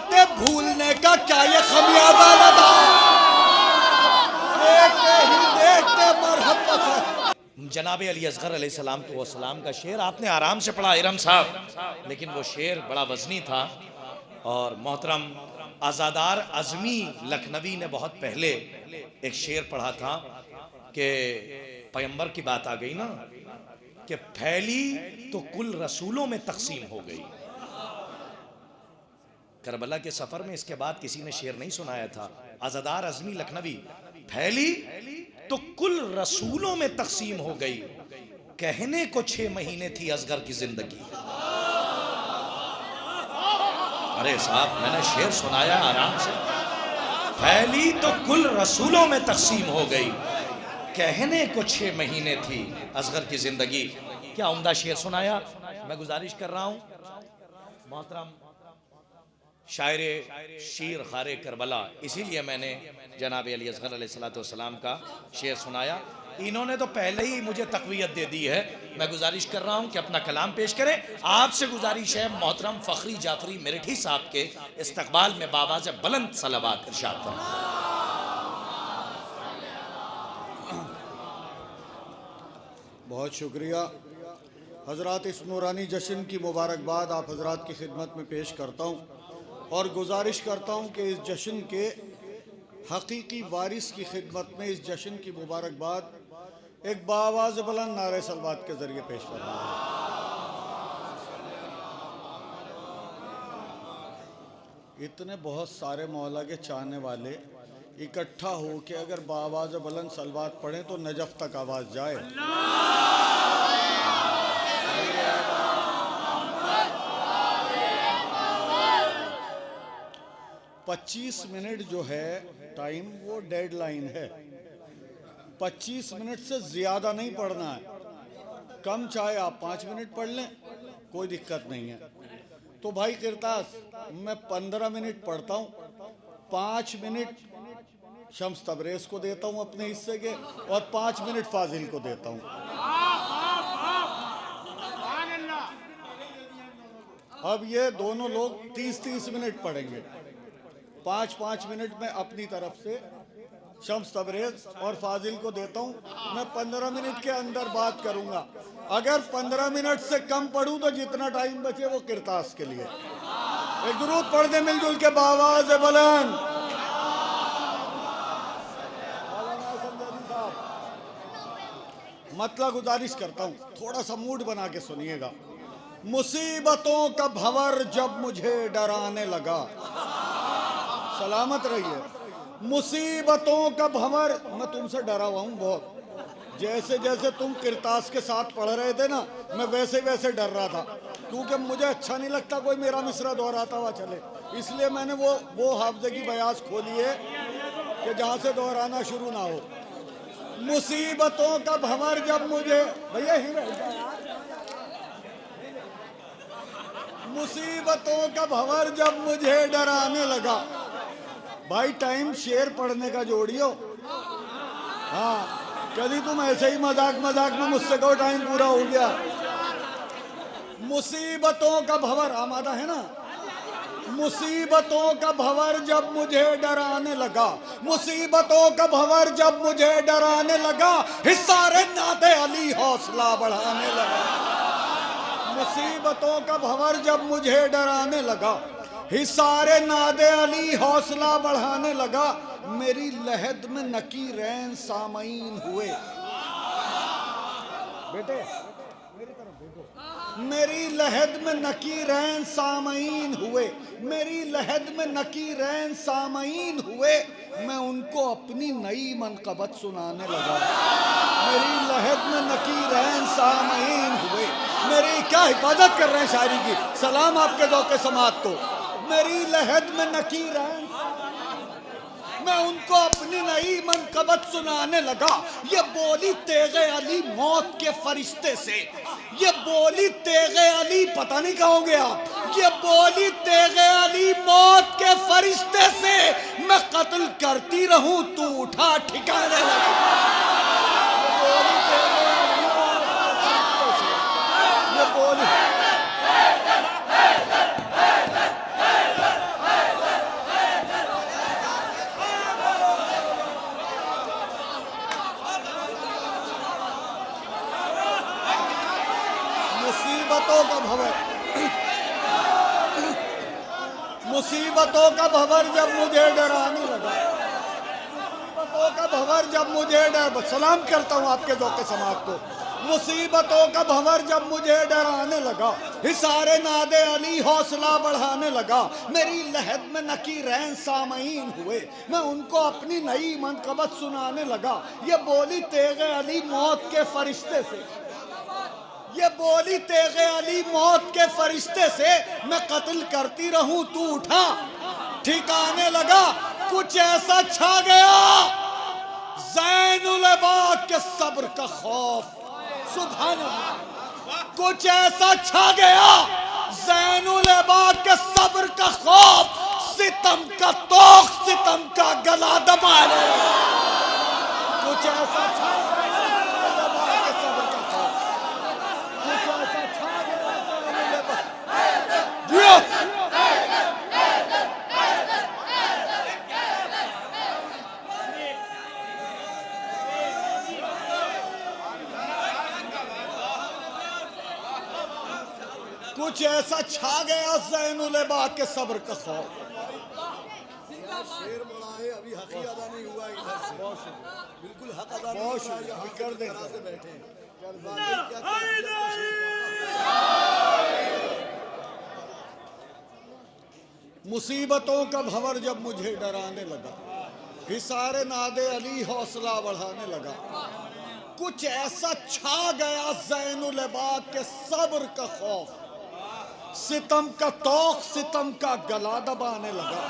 बातें भूलने का क्या ये खमियाजा न था? देखते ही देखते मरहबत। जनाब अली असगर अलैहिस्सलाम तो वसलाम का शेर आपने आराम से पढ़ा इरम साहब, लेकिन वो शेर बड़ा वजनी था। और मोहतरम आज़ादार अज़मी लखनवी ने बहुत पहले एक शेर पढ़ा था कि पैगंबर की बात आ गई ना कि फैली तो कुल रसूलों में तकसीम हो गई। करबला के सफर में इसके बाद किसी ने शेर नहीं सुनाया था। आज़ादार अज़मी लखनवी, फैली तो कुल रसूलों में तकसीम हो गई, कहने को 6 महीने थी असगर की जिंदगी। अरे साहब मैंने शेर सुनाया आराम से। फैली तो कुल रसूलों में तकसीम हो गई, कहने को 6 महीने थी असगर की जिंदगी। क्या उम्दा शेर सुनाया। मैं गुजारिश कर रहा हूँ मोहतरम शायर शीर खारे करबला, इसीलिए मैंने जनाब अली असगर अलैहिस्सलाम का शेर सुनाया। इन्होंने तो पहले ही मुझे तक़वियत दे दी है। मैं गुजारिश कर रहा हूँ कि अपना कलाम पेश करें। आपसे गुजारिश है मोहतरम फ़खरी जाफरी मेरठी साहब के इस्तक़बाल में बावाज़ बुलंद सलावत इरशाद फरमाएं। बहुत शुक्रिया हज़रात। इस नूरानी जश्न की मुबारकबाद आप हज़रात की खिदमत में पेश करता हूँ और गुजारिश करता हूँ कि इस जश्न के हकीकी वारिस की खिदमत में इस जश्न की मुबारकबाद एक बावाज़ बुलंद नारे सलवात के ज़रिए पेश फरमाएं। इतने बहुत सारे मौला के चाहने वाले इकट्ठा हो के अगर बावाज़ बुलंद सलवात पढ़ें तो नजफ़ तक आवाज़ जाए। 25 मिनट जो है टाइम वो डेडलाइन है। 25 मिनट से ज़्यादा नहीं पढ़ना है। कम चाहे आप 5 मिनट पढ़ लें, कोई दिक्कत नहीं है। तो भाई किरतास मैं 15 मिनट पढ़ता हूँ, 5 मिनट शम्स तबरेज़ को देता हूँ अपने हिस्से के और 5 मिनट फाजिल को देता हूँ। अब ये दोनों लोग 30-30 मिनट पढ़ेंगे। 5-5 मिनट में अपनी तरफ से शम्स तबरेज़ और फाजिल को देता हूँ। मैं 15 मिनट के अंदर बात करूँगा। अगर 15 मिनट से कम पढ़ूँ तो जितना टाइम बचे वो किरतास के लिए। एक दुरूद पढ़ दे मिलजुल के बावाज़ बुलंद। मतलब गुजारिश करता हूँ थोड़ा सा मूड बना के सुनिएगा। मुसीबतों का भंवर जब मुझे डराने लगा, सलामत रहिए। मुसीबतों का भंवर, मैं तुमसे डरा हुआ हूँ बहुत। जैसे जैसे तुम किरतास के साथ पढ़ रहे थे ना, मैं वैसे वैसे डर रहा था, क्योंकि मुझे अच्छा नहीं लगता कोई मेरा मिसरा दोहराता हुआ चले। इसलिए मैंने वो हाफ़ज़े की बयास खोली है कि जहाँ से दोहराना शुरू ना हो। मुसीबतों का भंवर जब मुझे, भैया ही मुसीबतों का भंवर जब मुझे डराने लगा। भाई टाइम शेर पढ़ने का जोड़ियो। हाँ, कभी तुम ऐसे ही मजाक मजाक में मुझसे कहो टाइम पूरा हो गया। मुसीबतों का भंवर आमादा है ना। मुसीबतों का भंवर जब मुझे डराने लगा, मुसीबतों का भंवर जब मुझे डराने लगा, हिसारे नाते अली हौसला बढ़ाने लगा। मुसीबतों का भंवर जब मुझे डराने लगा, हिसारे नादे अली हौसला बढ़ाने लगा। मेरी लहद में नकीरैन सामईन हुए। बेटे मेरी तरफ देखो। मेरी लहद में नकीरैन सामईन हुए, मेरी लहद में नकीरैन सामईन हुए। मैं उनको अपनी नई मनक़बत सुनाने लगा। मेरी लहद में नकीरैन सामईन हुए। मेरी क्या हिफाजत कर रहे हैं शायरी की, सलाम आपके ज़ौक़े समात को। मेरी लहद में नकीरैन, मैं उनको अपनी नई मनक़बत सुनाने लगा। ये बोली तेगे अली मौत के फरिश्ते से, ये बोली तेगे अली, पता नहीं कहोगे आप, ये बोली तेगे अली मौत के फरिश्ते से, मैं कत्ल करती रहूं तू उठा ठिकाने लगा। मुसीबतों का भंवर, मुसीबतों का भंवर जब मुझे डराने लगा, मुसीबतों का भंवर जब मुझे सलाम करता हूँ आपके ज़ौक़ समाअत को। मुसीबतों का भंवर जब मुझे डराने लगा, हिसारे नादे अली हौसला बढ़ाने लगा, मेरी लहद में नकीरैन सामईन हुए, मैं उनको अपनी नई मनक़बत सुनाने लगा। ये बोली तेगे अली मौत के फरिश्ते से, ये बोली तेगे अली मौत के फरिश्ते से, मैं कत्ल करती रहूं तू उठा ठिकाने लगा। कुछ ऐसा छा गया ज़ैनुल अबाद के सब्र का खौफ, सुभान अल्लाह। कुछ ऐसा छा गया ज़ैनुल अबाद के सब्र का खौफ, सितम का तोख सितम का गला दबाने। कुछ ऐसा छा गया ज़ैनुल अबाद के सब्र का खौफ, कुछ ऐसा छा गया ज़ैनुल अबाद। कुछ ऐसा छा गया ज़ैनुल अबाद के सब्र का खौफ। शेर बड़ा है, अभी हक ही अदा नहीं हुआ इधर से, बिल्कुल हक अदा नहीं बहुत हुआ है, शुक्रिया, हक कर की दें। तरह से बैठे हैं। मुसीबतों का भंवर जब मुझे डराने लगा, हिसारे नादे अली हौसला बढ़ाने लगा। कुछ ऐसा छा गया ज़ैनुल अबाद के सब्र का खौफ, सितम का तौक सितम का गला दबाने लगा,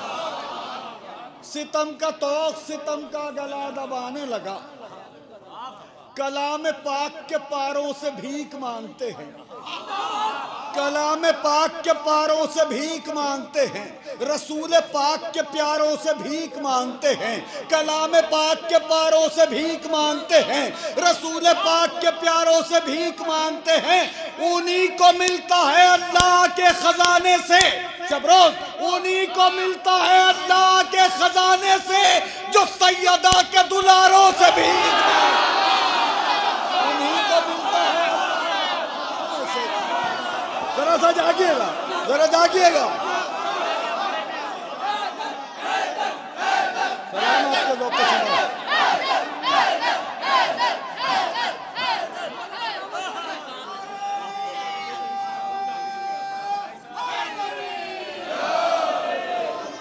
सितम का तौक सितम का गला दबाने लगा। कलाम पाक के पारों से भीख मांगते हैं, कलाम पाक के पारों से भीख मांगते हैं, रसूल पाक के प्यारों से भीख मांगते हैं, कलाम पाक के पारों से भीख मांगते हैं, रसूल पाक के प्यारों से भीख मांगते हैं। उन्हीं को मिलता है अल्लाह के खजाने से, शबरोज, उन्हीं को मिलता है अल्लाह के खजाने से जो सैयदा के दुलारों से भीख मांगते हैं। उन्हीं को मिलता है अल्लाह से। जरा सा जागिएगा, जरा जागिएगा। सलाम आपके ज़ौक़ समाअत।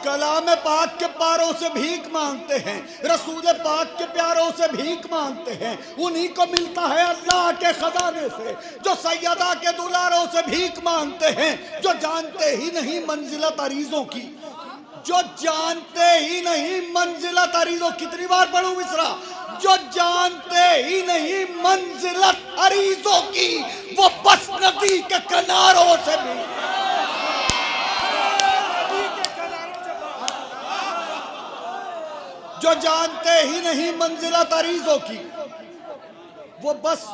कलाम पाक के पारों से भीख मांगते हैं, रसूल पाक के प्यारों से भीख मांगते हैं। उन्हीं को मिलता है अल्लाह के खजाने से जो सैयदा के दुलारों से भीख मांगते हैं, जो जानते ही नहीं मंजिलत अरीजों की, जो जानते ही नहीं मंजिलत अरीजों। कितनी बार पढ़ूं मिसरा? जो जानते ही नहीं मंजिलत अरीजों की, वो बस नदी के किनारों से भी, जो जानते ही नहीं मंजिलत अरीजों की, वो बस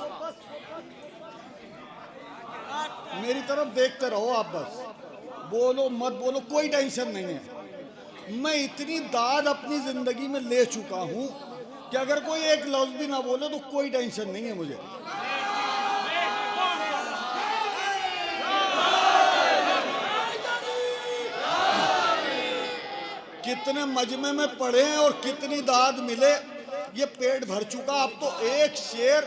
मेरी तरफ देखते रहो। आप बस बोलो मत बोलो, कोई टेंशन नहीं है। मैं इतनी दाद अपनी जिंदगी में ले चुका हूं कि अगर कोई एक लफ्ज भी ना बोले तो कोई टेंशन नहीं है मुझे। कितने मजमे में पढ़े हैं और कितनी दाद मिले, ये पेट भर चुका। अब तो एक शेर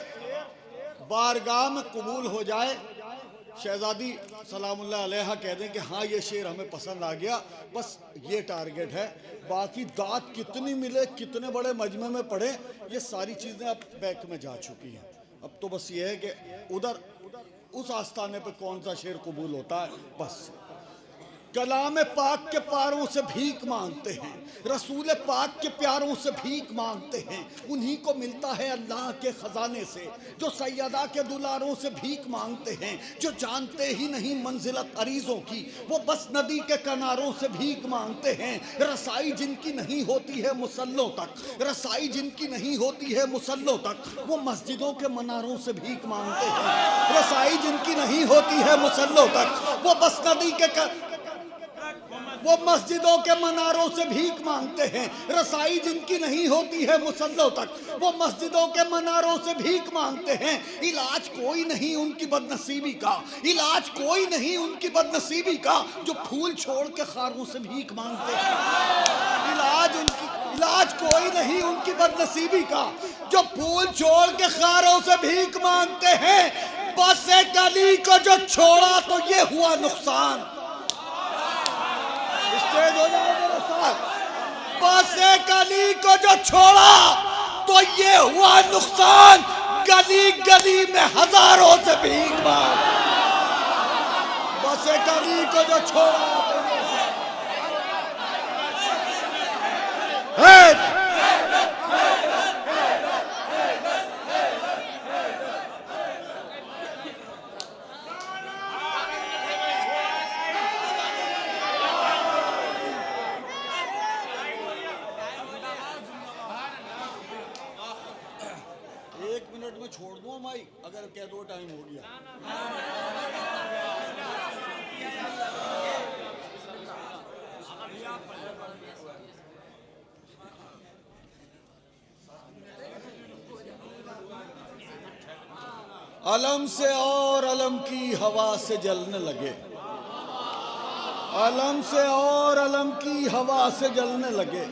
बारगाह में कबूल हो जाए, शहजादी सलामुल्लाह अलैहा कह दें कि हाँ ये शेर हमें पसंद आ गया, बस ये टारगेट है। बाकी दाद कितनी मिले, कितने बड़े मजमे में पढ़े, ये सारी चीज़ें अब बैक में जा चुकी हैं। अब तो बस ये है कि उधर उस आस्थाने पे कौन सा शेर कबूल होता है, बस। कलाम पाक के पारों से भीख मांगते हैं, रसूल पाक के प्यारों से भीख मांगते हैं। उन्हीं को मिलता है अल्लाह के खजाने से जो सैयदा के दुलारों से भीख मांगते हैं, जो जानते ही नहीं मंजिलत अरीजों की, वो बस नदी के किनारों से भीख मांगते हैं। रसाई जिनकी नहीं होती है मुसल्लों तक, रसाई जिनकी नहीं होती है मुसल्लों तक, वो मस्जिदों के मनारों से भीख मांगते हैं। रसाई जिनकी नहीं होती है मुसल्लों तक, वो बस नदी के वो मस्जिदों के मनारों से भीख मांगते हैं, रसाई जिनकी नहीं होती है मुसल्लों तक, वो मस्जिदों के मनारों से भीख मांगते हैं। इलाज कोई नहीं उनकी बदनसीबी का, इलाज कोई नहीं उनकी बदनसीबी का, जो फूल छोड़ के खारों से भीख मांगते हैं। इलाज कोई नहीं उनकी बदनसीबी का, जो फूल छोड़ के खारों से भीख मांगते हैं। बस एक अली को जो छोड़ा तो ये हुआ नुकसान। स्टेज हो जाए मेरे साथ। बस एक अली को जो छोड़ा तो ये हुआ नुकसान। गली गली में हजारों से भीख मांग। बस एक अली को जो छोड़ा मिनट में छोड़ दूं माइक, अगर कह दो टाइम हो गया। अलम से और अलम की हवा से जलने लगे, अलम से और अलम की हवा से जलने लगे।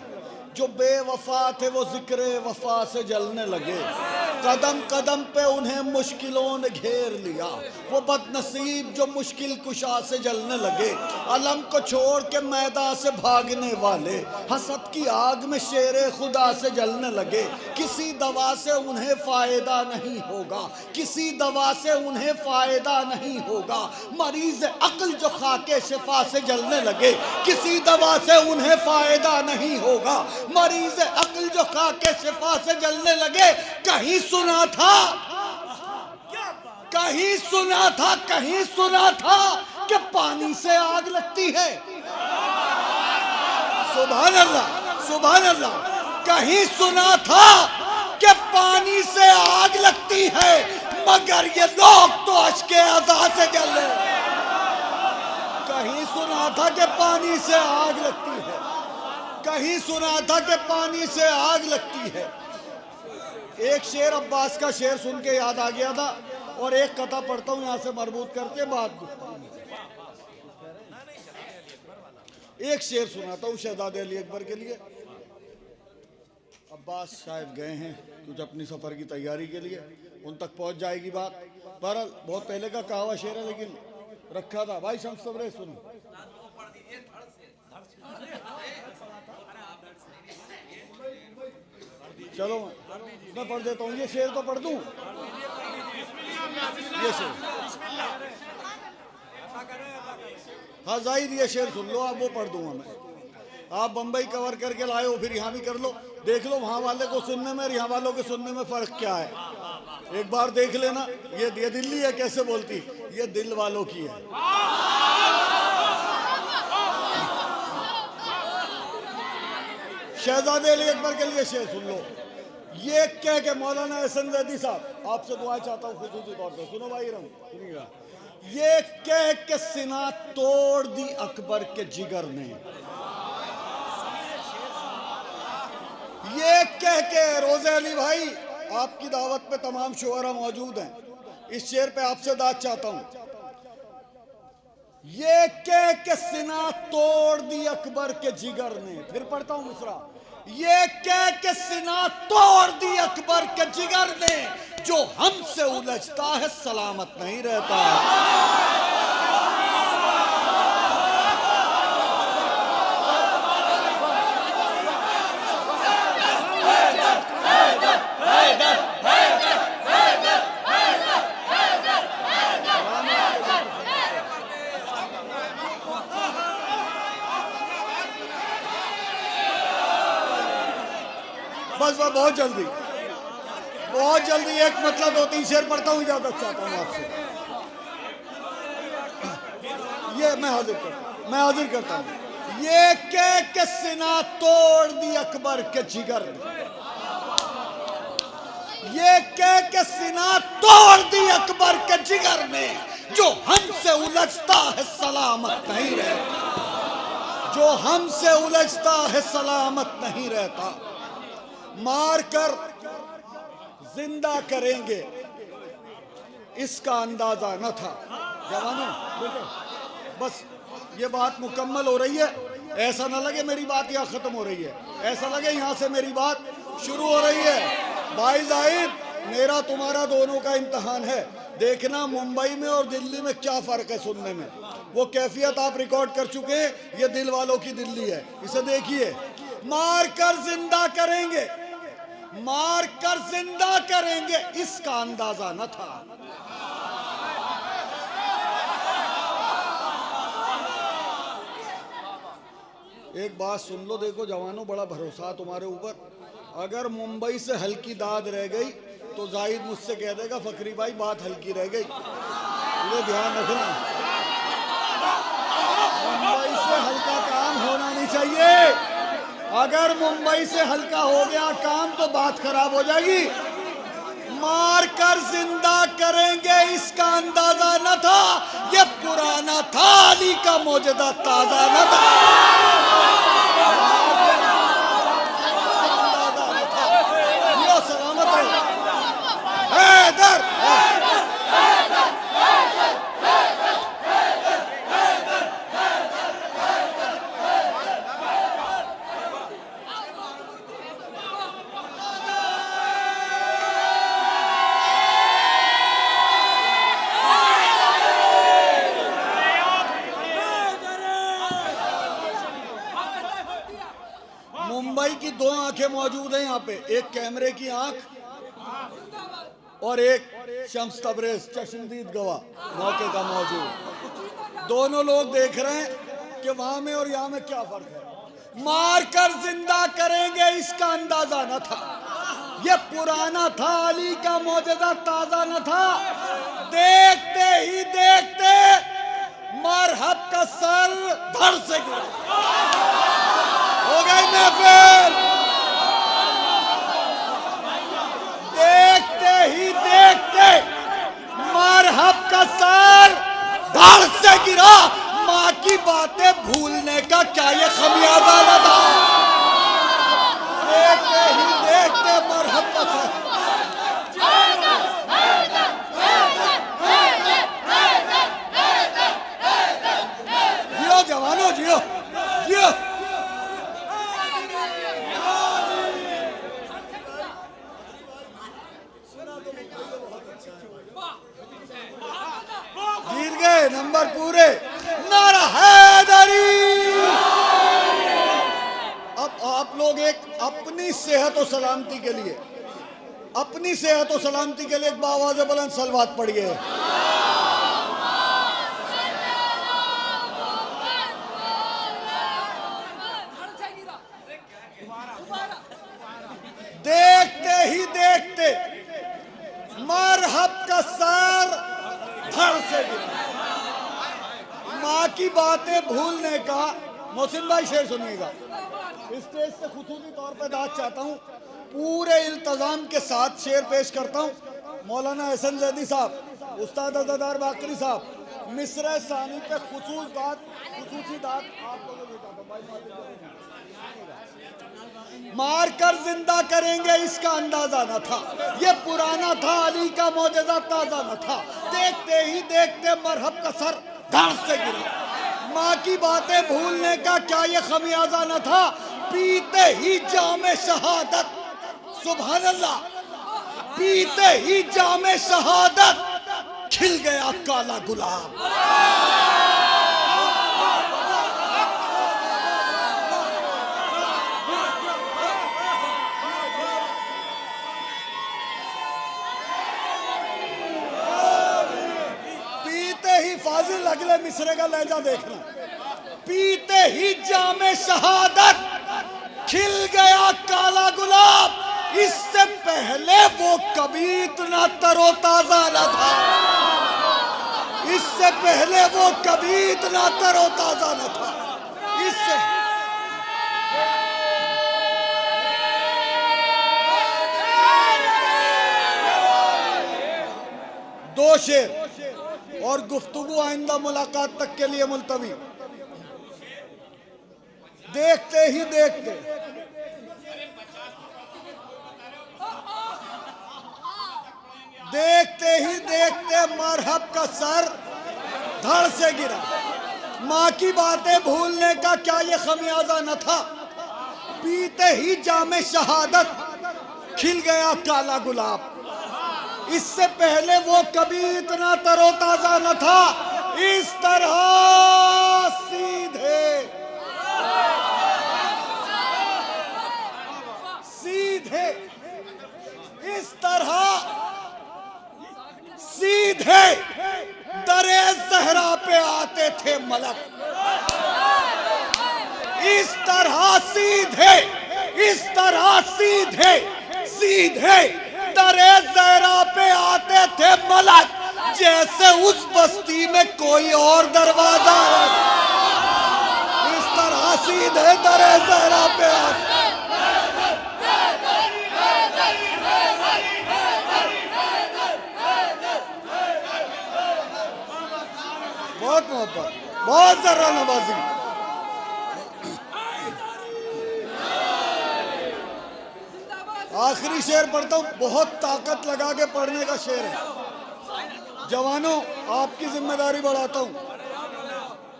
जो बेवफा थे वो जिक्र वफा से जलने लगे। कदम कदम पे उन्हें मुश्किलों ने घेर लिया, वो बदनसीब जो मुश्किल कुशा से जलने लगे। अलम को छोड़ के मैदान से भागने वाले हसद की आग में शेरे खुदा से जलने लगे। किसी दवा से उन्हें फायदा नहीं होगा, किसी दवा से उन्हें फायदा नहीं होगा। मरीज अक्ल जो खाके शिफा से जलने लगे, किसी दवा से उन्हें फायदा नहीं होगा। मरीज अक्ल जो खाके शिफा से जलने लगे। कहीं सुना था, कहीं सुना था, कहीं सुना था कि पानी से आग लगती है। सुभान अल्लाह, सुभान अल्लाह। कहीं सुना था कि पानी से आग लगती है, मगर ये लोग तो अश्के अज़ा से जल रहे। कहीं सुना था कि पानी से आग लगती है, कहीं सुना था कि पानी से आग लगती है। एक शेर अब्बास का शेर सुन के याद आ गया था, और एक कथा पढ़ता हूँ यहाँ से मरबूत करके बात। एक शेर सुनाता हूँ शहजादे अली अकबर के लिए। अब्बास शायद गए हैं कुछ अपनी सफर की तैयारी के लिए, उन तक पहुंच जाएगी बात। पर बहुत पहले का कहा हुआ शेर है, लेकिन रखा था। भाई शम्स सबरे सुनो। चलो मैं पढ़ देता हूँ, ये शेर तो पढ़ दूँ। ये शेर, हाँ जाहिर ये शेर सुन लो आप, वो पढ़ दूंगा मैं। आप बम्बई कवर करके लाए हो, फिर यहाँ भी कर लो, देख लो वहाँ वाले को सुनने में और यहाँ वालों के सुनने में फ़र्क क्या है। एक बार देख लेना। ये दिल्ली है कैसे बोलती, ये दिल वालों की है। शहजादे अली अकबर के लिए शेर सुन लो। ये कह के मौलाना एहसन जैदी साहब आपसे दुआ चाहता हूँ खुसूसी तौर पर, सुनो भाई रंग सुनिएगा। ये कह के सीना तोड़ दी अकबर के जिगर ने, ये कह के रोज़े अली भाई आपकी दावत पे तमाम शुअरा मौजूद हैं, इस शेर पे आपसे दाद चाहता हूँ। ये कह के सीना तोड़ दी अकबर के जिगर ने, फिर पढ़ता हूँ मिसरा। ये कह के सीना तोड़ दी अकबर के जिगर ने, जो हमसे उलझता है सलामत नहीं रहता। बस बहुत जल्दी, बहुत जल्दी एक मतलब 2-3 शेर पढ़ता हूँ, इजाजत चाहता हूँ आपसे। ये मैं हाजिर करता हूँ। ये कह के सीना तोड़ दी अकबर के जिगर ने, ये कह के सीना तोड़ दी अकबर के जिगर ने, जो हमसे उलझता है सलामत नहीं रहता। जो हमसे उलझता है सलामत नहीं रहता, मार कर जिंदा करेंगे इसका अंदाजा न था। जवानों बेटे, बस ये बात मुकम्मल हो रही है, ऐसा ना लगे मेरी बात यहाँ खत्म हो रही है, ऐसा लगे यहाँ से मेरी बात शुरू हो रही है। भाई जाहिद, मेरा तुम्हारा दोनों का इम्तहान है, देखना मुंबई में और दिल्ली में क्या फ़र्क है सुनने में। वो कैफियत आप रिकॉर्ड कर चुके हैं, ये दिल वालों की दिल्ली है, इसे देखिए। मार कर जिंदा करेंगे, मार कर जिंदा करेंगे इसका अंदाजा न था। एक बात सुन लो, देखो जवानों, बड़ा भरोसा तुम्हारे ऊपर, अगर मुंबई से हल्की दाद रह गई तो जाहिद मुझसे कह देगा फकरी भाई बात हल्की रह गई, ये ध्यान रखना। मुंबई से हल्का काम होना नहीं चाहिए, अगर मुंबई से हल्का हो गया काम तो बात खराब हो जाएगी। मार कर जिंदा करेंगे इसका अंदाजा न था, ये पुराना था, अली का मौजूदा ताजा न था। सलामत रहो हैदर। मुंबई की दो आंखें मौजूद हैं यहाँ पे, एक कैमरे की आंख और एक शम्स तबरेज चश्मदीद गवाह मौके का मौजूद। दोनों लोग देख रहे हैं कि वहां में और यहाँ में क्या फर्क है। मार कर जिंदा करेंगे इसका अंदाजा न था, ये पुराना था, अली का मौजूदा ताजा न था। देखते ही देखते मरहब का सर धड़ से गिरा, हो गई महफिल। देखते ही देखते मरहब का सर धड़ से गिरा, माँ की बातें भूलने का क्या ये खमियाजा न था। देखते ही देखते मरहब का सर। जियो जवानों, जियो जियो। जीत गए नंबर पूरे, नारा हैदरी। अब आप लोग एक अपनी सेहत और सलामती के लिए, अपनी सेहत और सलामती के लिए एक बावाज़ बुलंद सलवात पढ़िए। देखते ही देखते मरहब का सर धड़ से गिरा, माँ की बातें भूलने का। मोहसिन भाई शेर सुनिएगा, स्टेज से खुसूसी तौर पर दाद चाहता हूँ, पूरे इल्तजाम के साथ शेर पेश करता हूँ। मौलाना हसन जैदी साहब, उस्ताद अज़ादार बाकरी साहब, मिसरे सानी पे खुसूसी दाद आप लोगों को। मार कर जिंदा करेंगे इसका अंदाजा न था, ये पुराना था, अली का मौजूदा ताजा न था। देखते ही देखते मरहब का सर धड़ से गिरा, माँ की बातें भूलने का क्या ये खमियाजा न था। पीते ही जामे शहादत, सुभान अल्लाह, पीते ही जामे शहादत खिल गया काला गुलाब। फाजिल अगले मिसरे का लहजा देखना। पीते ही जामे शहादत खिल गया काला गुलाब, इससे पहले वो कभी इतना तरोताजा न था, इससे पहले वो कभी इतना तरोताजा न था। इससे दो शेर और गुफ्तगू आइंदा मुलाकात तक के लिए मुलतवी। देखते ही देखते मरहब का सर धड़ से गिरा। माँ की बातें भूलने का क्या ये खमियाजा न था? पीते ही जामे शहादत खिल गया काला गुलाब। इससे पहले वो कभी इतना तरोताजा न था। इस तरह सीधे सीधे इस तरह सीधे दरे ज़हरा पे आते थे मलक। इस तरह सीधे सीधे दरे ज़हरा पे आते थे मलक, जैसे उस बस्ती में कोई और दरवाजा है। इस तरह सीधे दरे ज़हरा पे आते। बहुत मोहब्बत, बहुत जरा नवाजी। आखिरी शेर पढ़ता हूँ, बहुत ताकत लगा के पढ़ने का शेर है। जवानों, आपकी जिम्मेदारी बढ़ाता हूँ।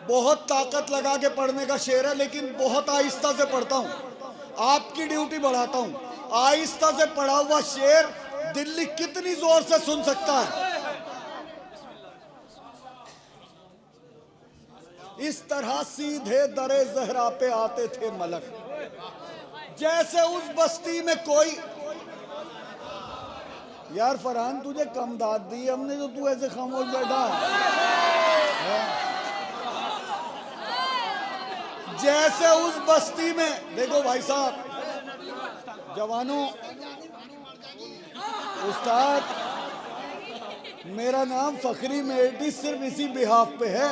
बहुत ताकत लगा के पढ़ने का शेर है, लेकिन बहुत आहिस्ता से पढ़ता हूँ। आपकी ड्यूटी बढ़ाता हूँ। आहिस्ता से पढ़ा हुआ शेर दिल्ली कितनी जोर से सुन सकता है? इस तरह सीधे दरे ज़हरा पे आते थे मलक, जैसे उस बस्ती में कोई। यार फरहान, तुझे कम दाद दी हमने जो तू ऐसे खामोश बैठा है? जैसे उस बस्ती में। देखो भाई साहब, जवानों, उस्ताद, मेरा नाम फखरी मेहदी सिर्फ इसी बिहाफ पे है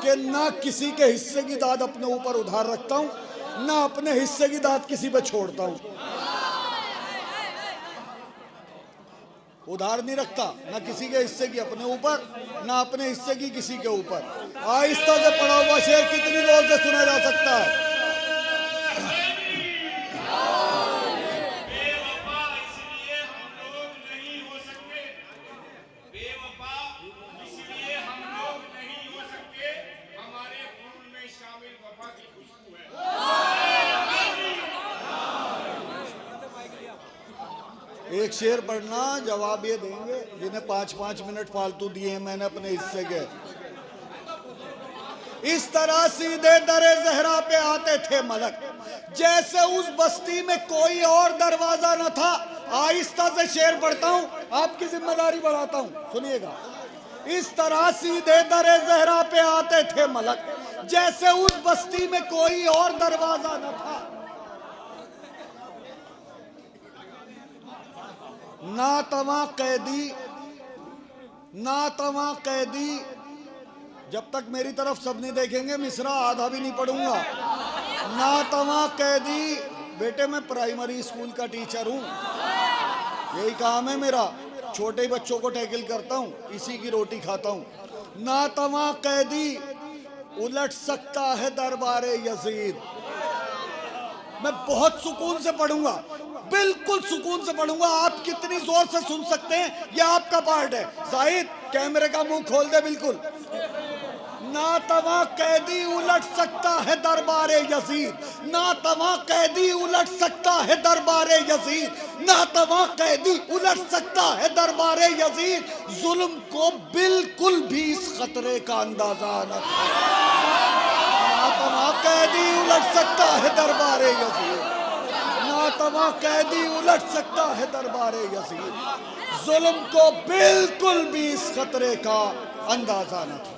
कि ना किसी के हिस्से की दाद अपने ऊपर उधार रखता हूँ, ना अपने हिस्से की दाद किसी पे छोड़ता हूँ। उधार नहीं रखता, ना किसी के हिस्से की अपने ऊपर, ना अपने हिस्से की किसी के ऊपर। आहिस्ता से पढ़ा हुआ शेर कितनी जोर से सुना जा सकता है? एक शेर पढ़ना, जवाब ये देंगे जिन्हें 5-5 मिनट फालतू दिए हैं मैंने अपने हिस्से के। इस तरह सीधे दरे ज़हरा पे आते थे मलक, जैसे उस बस्ती में कोई और दरवाजा न था। आहिस्ता से शेर पढ़ता हूँ, आपकी जिम्मेदारी बढ़ाता हूँ, सुनिएगा। इस तरह सीधे दरे ज़हरा पे आते थे मलक, जैसे उस बस्ती में कोई और दरवाजा न था। ना तवा कैदी, जब तक मेरी तरफ सब नहीं देखेंगे मिसरा आधा भी नहीं पढ़ूंगा। ना तवा कैदी, बेटे मैं प्राइमरी स्कूल का टीचर हूँ, यही काम है मेरा। छोटे बच्चों को टैकल करता हूँ, इसी की रोटी खाता हूँ। ना तवा कैदी उलट सकता है दरबारे यजीद। मैं बहुत सुकून से पढ़ूंगा, बिल्कुल सुकून से पढ़ूंगा। आप कितनी जोर से सुन सकते हैं ये आपका पार्ट है। जाहिद, कैमरे का मुंह खोल दे बिल्कुल। ना तवा कैदी उलट सकता है दरबारे यजीद, ना तवा कैदी उलट सकता है दरबारे यजीद, ना तवा कैदी उलट सकता है दरबारे यजीद। जुल्म को बिल्कुल भी इस खतरे का अंदाजा न था। ना तवा कैदी उलट सकता है दरबारे यजीद, ना तवा कैदी उलट सकता है दरबारे यजीद। जुल्म को बिल्कुल भी इस खतरे का अंदाजा न था।